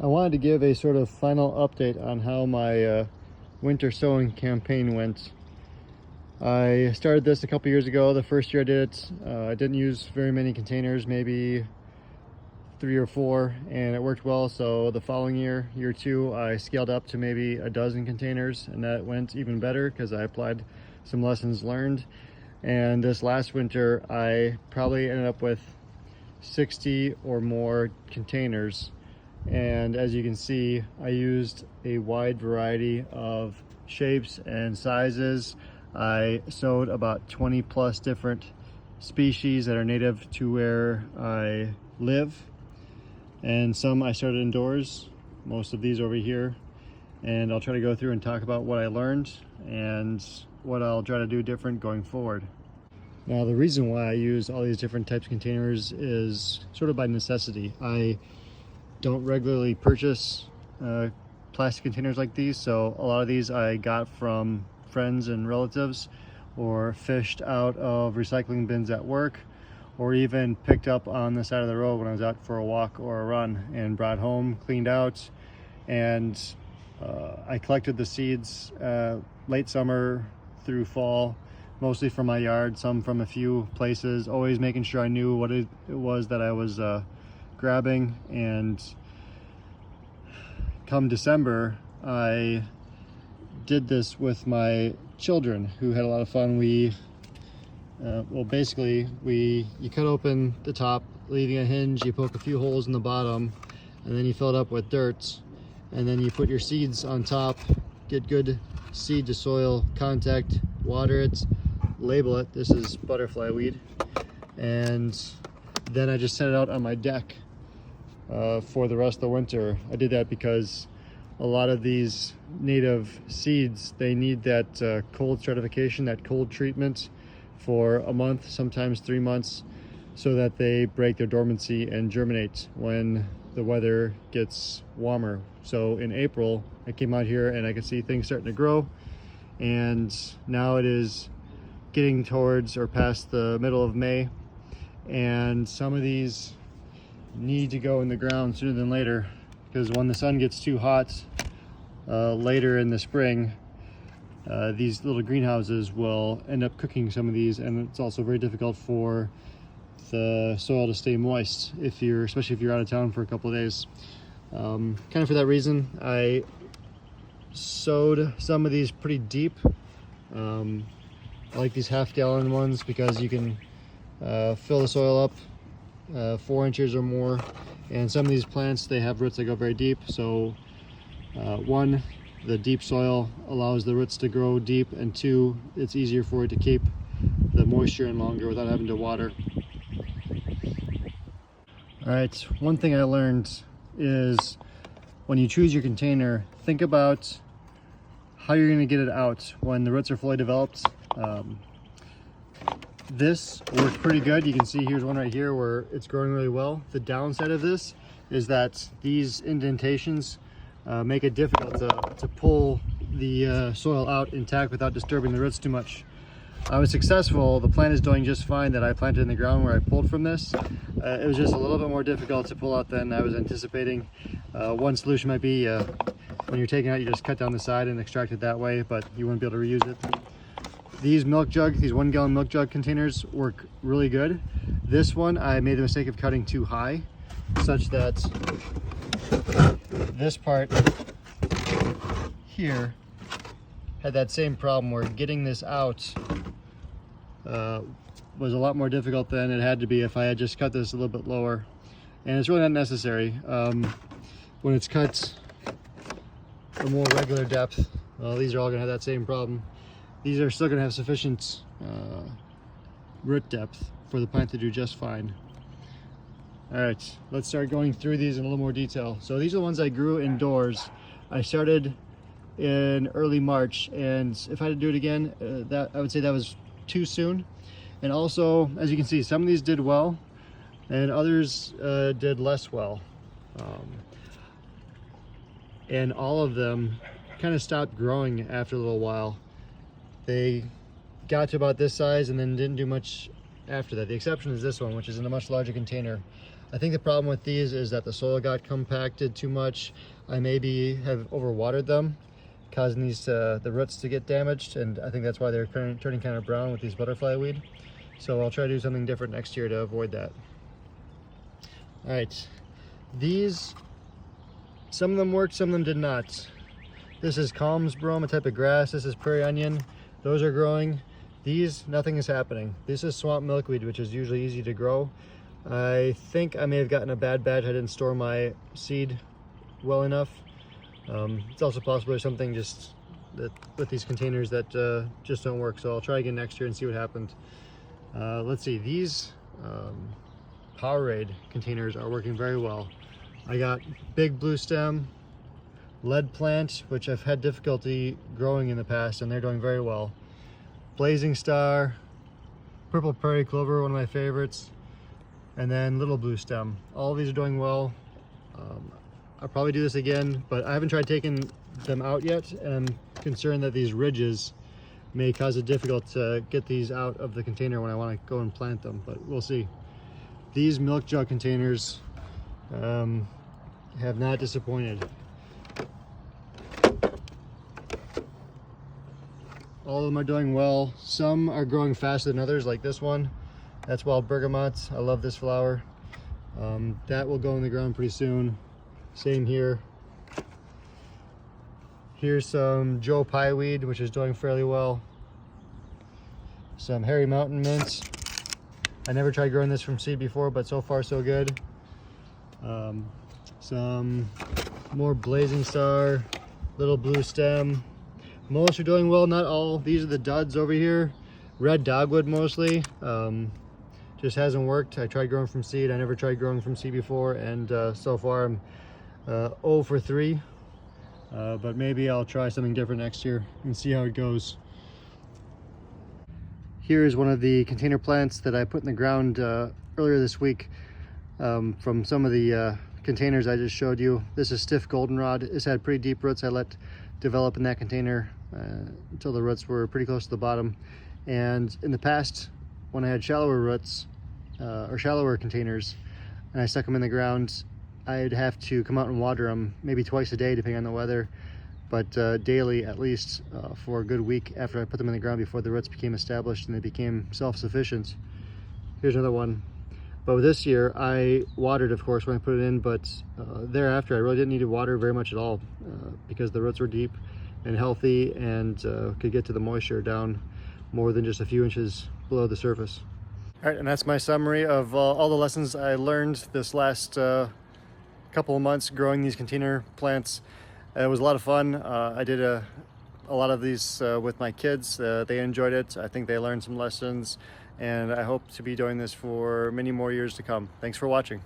I wanted to give a sort of final update on how my winter sowing campaign went. I started this a couple years ago. The first year I did it, I didn't use very many containers, maybe 3 or 4, and it worked well. So the following year, year 2, I scaled up to maybe a dozen containers, and that went even better because I applied some lessons learned. And this last winter, I probably ended up with 60 or more containers. And as you can see, I used a wide variety of shapes and sizes. I sowed about 20 plus different species that are native to where I live, and some I started indoors, most of these over here. And I'll try to go through and talk about what I learned and what I'll try to do different going forward. Now, the reason why I use all these different types of containers is sort of by necessity. I don't regularly purchase plastic containers like these, so a lot of these I got from friends and relatives, or fished out of recycling bins at work, or even picked up on the side of the road when I was out for a walk or a run and brought home, cleaned out. And I collected the seeds late summer through fall, mostly from my yard, some from a few places, always making sure I knew what it was that I was grabbing. And come December, I did this with my children, who had a lot of fun. Well, basically, you cut open the top, leaving a hinge, you poke a few holes in the bottom, and then you fill it up with dirt, and then you put your seeds on top, get good seed to soil contact, water it, label it. This is butterfly weed. And then I just set it out on my deck for the rest of the winter. I did that because a lot of these native seeds, they need that cold stratification, that cold treatment for a month, sometimes 3 months, so that they break their dormancy and germinate when the weather gets warmer. So in April, I came out here and I could see things starting to grow, and now it is getting towards or past the middle of May, and some of these need to go in the ground sooner than later, because when the sun gets too hot later in the spring, these little greenhouses will end up cooking some of these, and it's also very difficult for the soil to stay moist especially if you're out of town for a couple of days. Kind of for that reason, I sowed some of these pretty deep. I like these half-gallon ones because you can fill the soil up 4 inches or more. And some of these plants, they have roots that go very deep. So one, the deep soil allows the roots to grow deep, and 2, it's easier for it to keep the moisture in longer without having to water. All right, one thing I learned is when you choose your container, think about how you're going to get it out when the roots are fully developed. This worked pretty good. You can see here's one right here where it's growing really well. The downside of this is that these indentations make it difficult to pull the soil out intact without disturbing the roots too much. I was successful. The plant is doing just fine that I planted in the ground where I pulled from this. It was just a little bit more difficult to pull out than I was anticipating. One solution might be when you're taking it out, you just cut down the side and extract it that way, but you wouldn't be able to reuse it. These 1 gallon milk jug containers work really good. This one, I made the mistake of cutting too high, such that this part here had that same problem where getting this out was a lot more difficult than it had to be if I had just cut this a little bit lower. And it's really not necessary. When it's cut a more regular depth, well, these are all gonna have that same problem. These are still gonna have sufficient root depth for the plant to do just fine. All right, let's start going through these in a little more detail. So these are the ones I grew indoors. I started in early March, and if I had to do it again, I would say that was too soon. And also, as you can see, some of these did well and others did less well. And all of them kind of stopped growing after a little while. They got to about this size and then didn't do much after that. The exception is this one, which is in a much larger container. I think the problem with these is that the soil got compacted too much. I maybe have overwatered them, causing these the roots to get damaged, and I think that's why they're turning kind of brown with these butterfly weed. So I'll try to do something different next year to avoid that. All right, these, some of them worked, some of them did not. This is Calms brome, a type of grass. This is prairie onion. Those are growing. These, nothing is happening. This is swamp milkweed, which is usually easy to grow. I think I may have gotten a bad batch. I didn't store my seed well enough. It's also possible there's something just that with these containers that just don't work. So I'll try again next year and see what happened. Let's see, these Powerade containers are working very well. I got big blue stem, lead plant, which I've had difficulty growing in the past, and they're doing very well. Blazing star, purple prairie clover, one of my favorites, and then little blue stem. All of these are doing well. I'll probably do this again, but I haven't tried taking them out yet, and I'm concerned that these ridges may cause it difficult to get these out of the container when I want to go and plant them, but we'll see. These milk jug containers have not disappointed. All of them are doing well. Some are growing faster than others, like this one. That's wild bergamot. I love this flower. That will go in the ground pretty soon. Same here. Here's some Joe Pieweed, which is doing fairly well. Some Hairy Mountain Mint. I never tried growing this from seed before, but so far so good. Some more Blazing Star, little blue stem. Most are doing well, not all. These are the duds over here. Red dogwood mostly. Just hasn't worked. I tried growing from seed. I never tried growing from seed before, and so far I'm 0 for 3. But maybe I'll try something different next year and see how it goes. Here's one of the container plants that I put in the ground earlier this week from some of the containers I just showed you. This is stiff goldenrod. It's had pretty deep roots. I let develop in that container until the roots were pretty close to the bottom. And in the past, when I had shallower roots or shallower containers and I stuck them in the ground, I'd have to come out and water them maybe twice a day depending on the weather, but daily at least for a good week after I put them in the ground before the roots became established and they became self-sufficient. Here's another one. But this year I watered, of course, when I put it in, but thereafter I really didn't need to water very much at all because the roots were deep and healthy and could get to the moisture down more than just a few inches below the surface. All right, and that's my summary of all the lessons I learned this last couple of months growing these container plants. It was a lot of fun. I did a lot of these with my kids. They enjoyed it. I think they learned some lessons, and I hope to be doing this for many more years to come. Thanks for watching.